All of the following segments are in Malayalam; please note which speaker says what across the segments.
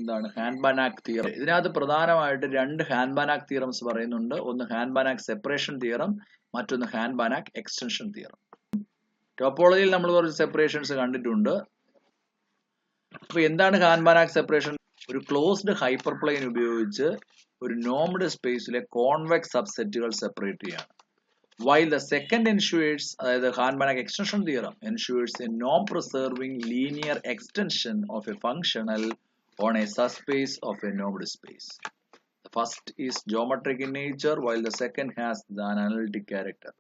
Speaker 1: എന്താണ് ഹാൻഡ്-ബാനാക്ക് തിയറം. ഇതിനകത്ത് പ്രധാനമായിട്ട് രണ്ട് ഹാൻഡ്-ബാനാക്ക് തിയറംസ് പറയുന്നുണ്ട്. ഒന്ന് ഹാൻഡ്-ബാനാക്ക് സെപ്പറേഷൻ തിയറം, മറ്റൊന്ന് ഹാൻഡ്-ബാനാക്ക് എക്സ്റ്റൻഷൻ തിയറം. ടോപ്പോളജിയിൽ നമ്മൾ കുറച്ച് സെപ്പറേഷൻസ് കണ്ടിട്ടുണ്ട്. അപ്പൊ എന്താണ് ഹാൻഡ്-ബാനാക്ക് സെപ്പറേഷൻ? ഒരു ക്ലോസ്ഡ് ഹൈപ്പർ പ്ലെയിൻ ഉപയോഗിച്ച് ഒരു നോംഡ് സ്പേസിലെ കോൺവെക്സ് സബ്സെറ്റുകൾ സെപ്പറേറ്റ് ചെയ്യാണ്. While the second ensures, the Hahn-Banach extension theorem ensures a norm-preserving linear extension of a functional on a subspace of a normed space. The first is geometric in nature, while the second has an analytic character.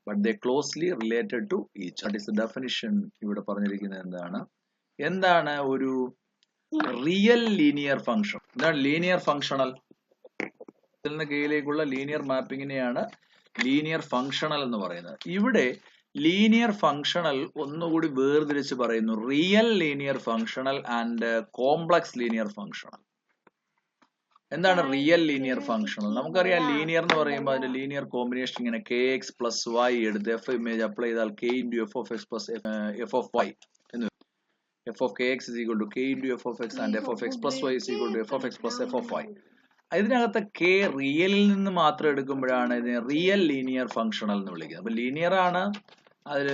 Speaker 1: But they closely related to each. That is the definition. ഇവിടെ പറഞ്ഞിരിക്കുന്നത് എന്താണ് ഒരു റിയൽ ലീനിയർ ഫംഗ്ഷൻ? എന്താണ് ലീനിയർ ഫംഗ്ഷണൽ? ഇതിൽ നിന്ന് കീഴിലേക്കുള്ള ലീനിയർ മാപ്പിങ്ങിനെയാണ് ലീനിയർ ഫംഗ്ഷണൽ എന്ന് പറയുന്നത്. ഇവിടെ ലീനിയർ ഫംഗ്ഷണൽ ഒന്നുകൂടി വേർതിരിച്ച് പറയുന്നു. Real linear functional and complex linear functional. എന്താണ് റിയൽ ലീനിയർ ഫംഗ്ഷണൽ? നമുക്കറിയാം ലീനിയർ എന്ന് പറയുമ്പോൾ അതിന്റെ ലീനിയർ കോമ്പിനേഷൻ ഇങ്ങനെ kx plus y എടുത്ത് എഫ് ഇമേജ് അപ്ലൈ ചെയ്താൽ k into f of x plus f of y എന്ന് f of kx is equal to k into f of x and f of x plus y is equal to f of x plus f of y. ഇതിനകത്ത് കെ റിയലിൽ നിന്ന് മാത്രം എടുക്കുമ്പോഴാണ് ഇതിനെ റിയൽ ലീനിയർ ഫംഗ്ഷണൽ എന്ന് വിളിക്കുന്നത്. അപ്പൊ ലീനിയർ ആണ് അതിൽ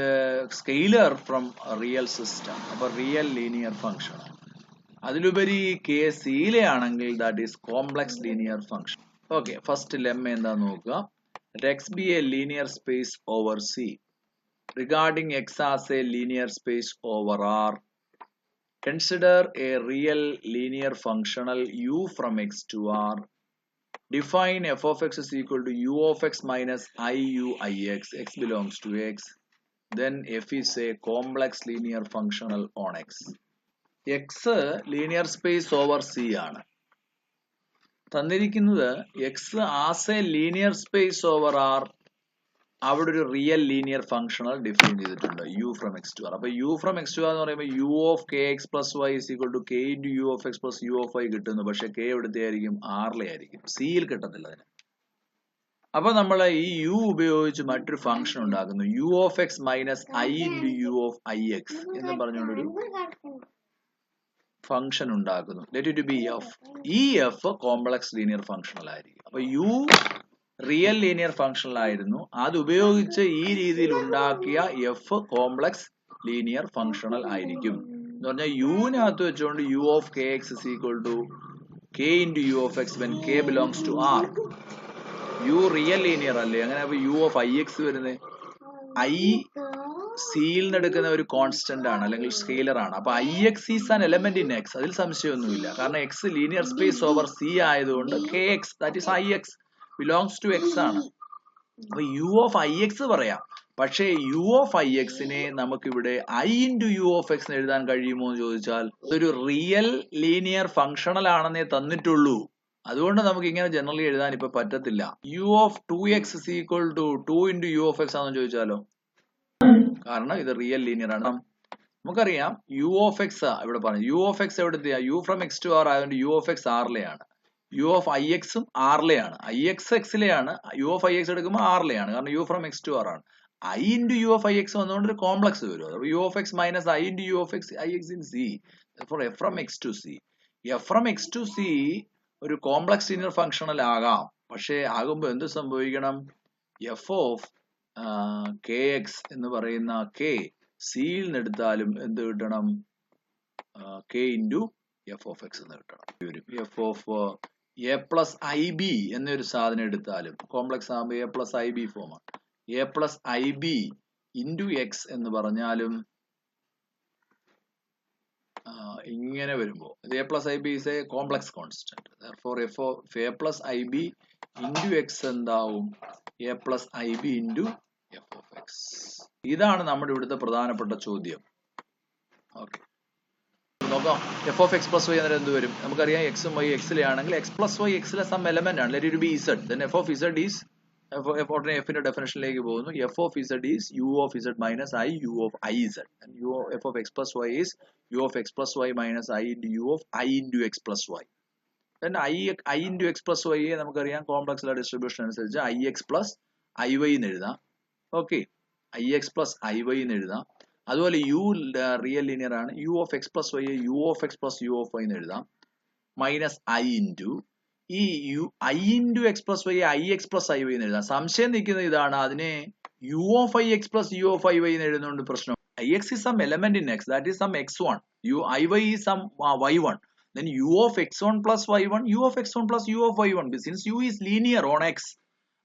Speaker 1: സ്കെയിലർ ഫ്രം റിയൽ സിസ്റ്റം. അപ്പൊ റിയൽ ലീനിയർ ഫംഗ്ഷണൽ. അതിലുപരി കെ സിയിലെ ആണെങ്കിൽ that is complex linear function. Okay, first lemma എന്താന്ന് നോക്കുക. X be a linear space over C regarding X as a linear space over R. Consider a real linear functional u from x to r. Define f of x is equal to u of x minus iu ix. X belongs to x. Then f is a complex linear functional on x. X linear space over c ആണ്. തന്നിരിക്കുന്നത് x as a linear space over r. അവിടെ ഒരു റിയൽ ലീനിയർ ഫംഗ്ഷണൽ ഡിഫൈൻ ചെയ്തിട്ടുണ്ട് u from x to r. അപ്പൊ u from x to r എന്ന് പറയുമ്പോൾ u of kx plus y is equal to k into u of x plus u of y കിട്ടുന്നു. പക്ഷെ k എവിടുത്തെ ആയിരിക്കും? r-ലെ ആയിരിക്കും, c-യിൽ കിട്ടത്തില്ല അതിന്. അപ്പൊ നമ്മൾ ഈ u ഉപയോഗിച്ച് മറ്റൊരു ഫംഗ്ഷൻ ഉണ്ടാക്കുന്നു, u of x minus i into u of ix എന്ന് പറഞ്ഞുകൊണ്ടൊരു ഫംഗ്ഷൻ ഉണ്ടാക്കുന്നു. Let it B f. ഈ f കോംപ്ലക്സ് ലീനിയർ ഫംഗ്ഷണൽ ആയിരിക്കും. അപ്പൊ u റിയൽ ലീനിയർ ഫംഗ്ഷണൽ ആയിരുന്നു. അത് ഉപയോഗിച്ച് ഈ രീതിയിൽ ഉണ്ടാക്കിയ എഫ് കോംപ്ലക്സ് ലീനിയർ ഫംഗ്ഷണൽ ആയിരിക്കും എന്ന് പറഞ്ഞാൽ യുവിനകത്ത് വെച്ചുകൊണ്ട് u of kx is equal to k into u of x when k belongs to r. u real linear അല്ലേ? അങ്ങനെ അപ്പൊ u of ix വരുന്നത് i സിയിൽ നിന്ന് എടുക്കുന്ന ഒരു കോൺസ്റ്റന്റ് ആണ് അല്ലെങ്കിൽ സ്കെയിലർ ആണ്. അപ്പൊ ix is an element in x. അതിൽ സംശയമൊന്നുമില്ല. കാരണം x linear space over c ആയതുകൊണ്ട് kx that is ix belongs to x ആണ്. അപ്പൊ u of ix പറയാം. പക്ഷേ u of ix നെ നമുക്കിവിടെ i into u of x എഴുതാൻ കഴിയുമോ എന്ന് ചോദിച്ചാൽ ഇതൊരു റിയൽ ലീനിയർ ഫംഗ്ഷണൽ ആണെന്നേ തന്നിട്ടുള്ളൂ. അതുകൊണ്ട് നമുക്ക് ഇങ്ങനെ ജനറലി എഴുതാൻ ഇപ്പൊ പറ്റത്തില്ല. u of 2x is equal to 2 into u of x ആണെന്ന് ചോദിച്ചാലോ? കാരണം ഇത് റിയൽ ലീനിയർ ആണ്. നമുക്കറിയാം u of x ഇവിടെ പറഞ്ഞു. u of x എവിടുത്തെയാ? u from x to r ആയതുകൊണ്ട് u of x r-ലെയാണ്. u of ix ഉം r-ലെയാണ്. ix x-ലെയാണ്. u of ix എടുക്കുമ്പോൾ r-ലെയാണ്. കാരണം u from x to r ആണ്. i into u of ix വന്നുകൊണ്ട് ഒരു കോംപ്ലക്സ് വരും. അപ്പൊ u of x minus i into u of x, ix in c. Therefore f from x to c. f from x to c ഒരു കോംപ്ലക്സ് ലീനിയർ ഫംഗ്ഷണൽ ആകാം. പക്ഷേ ആകുമ്പോൾ എന്ത് സംഭവിക്കണം? f of kx എന്ന് പറയുന്ന k c-യിൽ നിന്ന് എടുത്താലും എന്ത് കിട്ടണം? k into f of x എന്ന് കിട്ടണം. f of a plus ib എന്നൊരു സാധനം എടുത്താലും കോംപ്ലക്സ് ആകുമ്പോൾ a plus ib ഫോമാണ്. a plus ib into x എന്ന് പറഞ്ഞാലും ഇങ്ങനെ വരുമ്പോൾ a plus ib is a complex constant. Therefore f of a plus ib into x എന്താവും? a plus ib into f of x. ഇതാണ് നമ്മുടെ ഇവിടുത്തെ പ്രധാനപ്പെട്ട ചോദ്യം. ഓക്കെ, നോക്കാം. f of x plus y എന്നാൽ എന്ത് വരും? നമുക്കറിയാം x ഉം y x-ലെ ആണെങ്കിൽ x plus y x-ലെ സം എലമെന്റ് ആണ്. Let it be z. then f of z is f-ന്റെ ഡെഫിനിഷനിലേക്ക് പോകുന്നു. f of z is u of z minus i u of iz. and f of x plus y is u of x plus y minus i into u of i into x plus y. then i into x plus y നമുക്കറിയാം കോംപ്ലക്സ് ഡിസ്ട്രിബ്യൂഷൻ അനുസരിച്ച് ix plus iy എന്ന് എഴുതാം. ഓക്കെ, ix plus iy എന്ന് എഴുതാം. അതുപോലെ u റിയൽ ലീനിയർ ആണ്. u of x plus y u of x plus u of y എന്ന് എഴുതാം. മൈനസ് ഐ ഇൻറ്റു ഈ i into x plus y i x plus i Y എന്ന് എഴുതാം. സംശയം നിൽക്കുന്നത് ഇതാണ്, അതിനെ u of I x plus u of I Y എന്ന് എഴുതുന്നതുകൊണ്ട് പ്രശ്നം. I x is some element in x, that is some x1, i y is some y1, then u of x1 plus y1, u of x1 plus u of y1, since u is linear on x.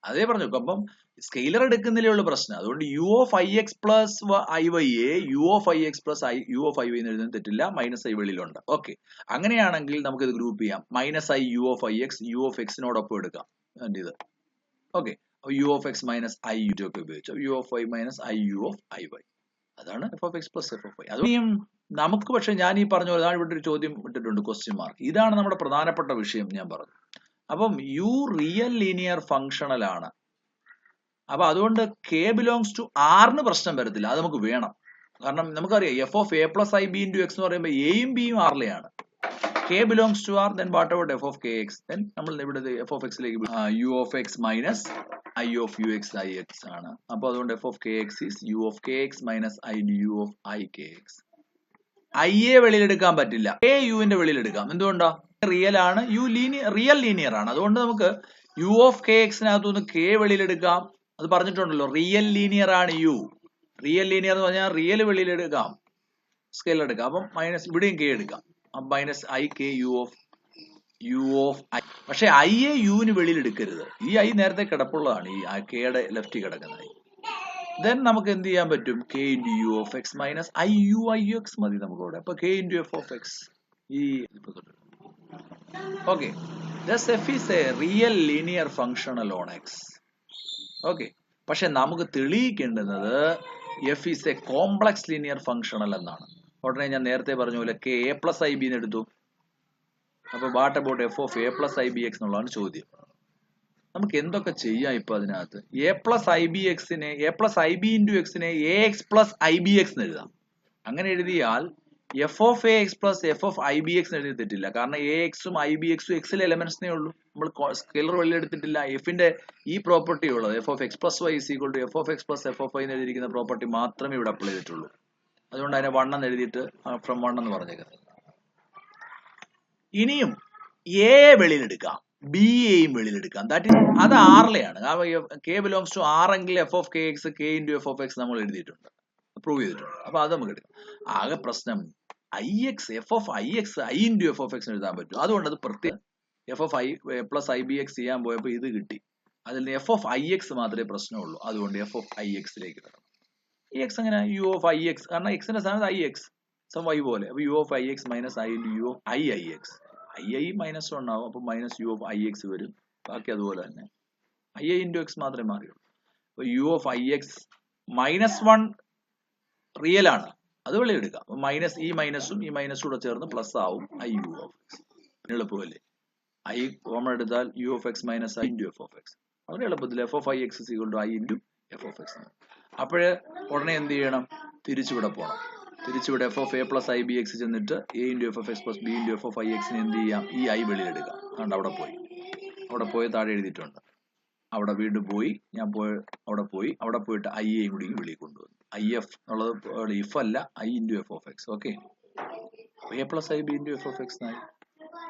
Speaker 1: അതേ പറഞ്ഞു. അപ്പം സ്കെയിലർ എടുക്കുന്നില്ലേ ഉള്ള പ്രശ്നം. അതുകൊണ്ട് u of I x plus i y എ u of I x plus u of I Y എന്ന് എഴുതുന്നത് തെറ്റില്ല, മൈനസ് ഐ വെളിയിലുണ്ട്. ഓക്കെ, അങ്ങനെയാണെങ്കിൽ നമുക്ക് ഇത് ഗ്രൂപ്പ് ചെയ്യാം. Minus I U of I X U of എക്സിനോടൊപ്പം എടുക്കാം ഇത്. Okay, U of X minus I U ഒക്കെ ഉപയോഗിച്ചു, U of I minus I U of I Y, അതാണ് F of X plus F of Y. അതും നമുക്ക് പക്ഷെ ഞാൻ ഈ പറഞ്ഞ പോലെ ഇവിടെ ഒരു ചോദ്യം ഇട്ടിട്ടുണ്ട്, ക്വസ്റ്റ്യൻ മാർക്ക്. ഇതാണ് നമ്മുടെ പ്രധാനപ്പെട്ട വിഷയം ഞാൻ പറഞ്ഞു. അപ്പം യു റിയൽ ലീനിയർ ഫംഗ്ഷണൽ ആണ്. അപ്പൊ അതുകൊണ്ട് കെ ബിലോങ്സ് ടു ആറിന് പ്രശ്നം വരത്തില്ല, അത് നമുക്ക് വേണം. കാരണം നമുക്കറിയാം F of A plus I B into X എന്ന് പറയുമ്പോൾ എയും ബിയും ആറിലെയാണ്. K belongs to R, then whatever F of K X, then നമ്മൾ ഇവിടെ എഫ് ഓഫ് എക്സിലേക്ക് U of X minus I of U X I X ആണ്. അപ്പൊ അതുകൊണ്ട് F of K X is U of K X minus I U of I K X. I A വെളിയിലെടുക്കാൻ പറ്റില്ല, കെ യുവിന്റെ വെളിയിലെടുക്കാം. എന്തുകൊണ്ടാ? റിയൽ ആണ്, യു റിയൽ ലീനിയർ ആണ്. അതുകൊണ്ട് നമുക്ക് യു ഓഫ് കെ എക്സിനകത്തുനിന്ന് കെ വെളിയിലെടുക്കാം. അത് പറഞ്ഞിട്ടുണ്ടല്ലോ, റിയൽ ലീനിയർ ആണ് യു. റിയൽ ലീനിയർ എന്ന് പറഞ്ഞാൽ റിയൽ വെളിയിലെടുക്കാം, സ്കെയിൽ എടുക്കാം. അപ്പം മൈനസ് ഇവിടെയും കെ എടുക്കാം, minus i k u of i. പക്ഷെ ഐ എ യുവിന് വെളിയിൽ എടുക്കരുത്. ഈ ഐ നേരത്തെ കിടപ്പുള്ളതാണ്, ഈ കെയുടെ ലെഫ്റ്റ് കിടക്കുന്ന ഐ. ദെൻ നമുക്ക് എന്ത് ചെയ്യാൻ പറ്റും? K into U of X minus I U X മതി നമുക്ക് ഇവിടെ. അപ്പൊ K into F of X. ഈ okay, thus F is a real linear functional on X. Okay, പക്ഷെ നമുക്ക് തെളിയിക്കേണ്ടുന്നത് F is a complex linear functional എന്നാണ്. ഉടനെ ഞാൻ നേരത്തെ പറഞ്ഞ പോലെ K A plus I B എന്ന് എടുത്തു. അപ്പൊ what about F of A plus I B X എന്നുള്ളതാണ് ചോദ്യം. നമുക്ക് എന്തൊക്കെ ചെയ്യാം ഇപ്പൊ അതിനകത്ത്? എ പ്ലസ് ഐ ബി എക്സിനെ A plus I B into എക്സിനെ A X plus I B X എന്ന് എഴുതാം. അങ്ങനെ എഴുതിയാൽ F of A X plus F of I B X എഴുതി തെറ്റില്ല. കാരണം എ എക്സും ഐ ബി എക്സും എക്സിലെ എലമെന്റ്സിനേ ഉള്ളൂ, നമ്മൾ സ്കെയിലർ വെളി എടുത്തിട്ടില്ല. എഫിന്റെ ഈ പ്രോപ്പർട്ടി ഉള്ളത് f of X plus y is equal to f of X plus F of y എന്ന് എഴുതിയിരിക്കുന്ന പ്രോപ്പർട്ടി മാത്രമേ ഇവിടെ അപ്ലൈ ചെയ്തിട്ടുള്ളൂ. അതുകൊണ്ട് അതിനെ 1 എന്ന് എഴുതിയിട്ട് ഫ്രം 1 എന്ന് പറഞ്ഞേക്കുന്നത്. ഇനിയും എ വെളിയിലെടുക്കാം, ബി എയും വെളിയിലെടുക്കാം. അത് ആറിലെയാണ്. കെ ബിലോങ്സ് ടു ആർ എങ്കിൽ F of K X K into F of X നമ്മൾ എഴുതിയിട്ടുണ്ട്, പ്രൂവ് ചെയ്തിട്ടുണ്ട്. അപ്പൊ അത് നമുക്ക് എടുക്കാം. ആകെ പ്രശ്നം i X F of I x I into F of X എഴുതാൻ പറ്റും. അതുകൊണ്ട് അത് പ്രത്യേകം F of I plus I B X ചെയ്യാൻ പോയപ്പോൾ ഇത് കിട്ടി. അതിൽ നിന്ന് എഫ് ഓഫ് ഐ എക്സ് മാത്രമേ പ്രശ്നമുള്ളൂ. അതുകൊണ്ട് എഫ് ഓഫ് ഐ എക്സിലേക്ക് വരണം. ഈ എക്സ് എങ്ങനെ? യു ഓഫ് ഐ എക്സ്, കാരണം എക്സിന്റെ സ്ഥാനത്ത് ഐ എക്സ് സം വൈ പോലെ. അപ്പൊ u of I x minus I into U of I x. I minus 1 ആവും, അപ്പൊ minus u of I x വരും. ബാക്കി അതുപോലെ തന്നെ ഐ ഇൻറ്റു എക്സ് മാത്രമേ മാറിയുള്ളൂ. അപ്പൊ u of I x minus 1 real ആണ്, അത് വെളിയെടുക്കാം. മൈനസ് ഈ മൈനസും ഈ മൈനസും കൂടെ ചേർന്ന് പ്ലസ് ആവും ഐ യു ഓഫ് എക്സ്. എളുപ്പമല്ലേ? ഐ കോമൺ എടുത്താൽ U of X minus I into F of X. വളരെ എളുപ്പത്തിൽ F of I X is equal to I into F of X. അപ്പോഴേ ഉടനെ എന്ത് ചെയ്യണം? തിരിച്ചിവിടെ പോകണം. തിരിച്ചിവിടെ F of A plus I B X ചെന്നിട്ട് A into F of X plus B into F of I എക്സിന് എന്ത് ചെയ്യാം? ഈ ഐ വെളിയിലെടുക്കാം. അതുകൊണ്ട് അവിടെ പോയി താഴെ എഴുതിയിട്ടുണ്ട്. അവിടെ വീണ്ടും പോയി അവിടെ പോയിട്ട് ഐ എയും കൂടി വെളിയിൽ കൊണ്ടുവന്നു. ഐ എഫ് എന്നുള്ളത് ഇഫ് അല്ല, I into F of X. Okay, A plus I B into F of X ആയി.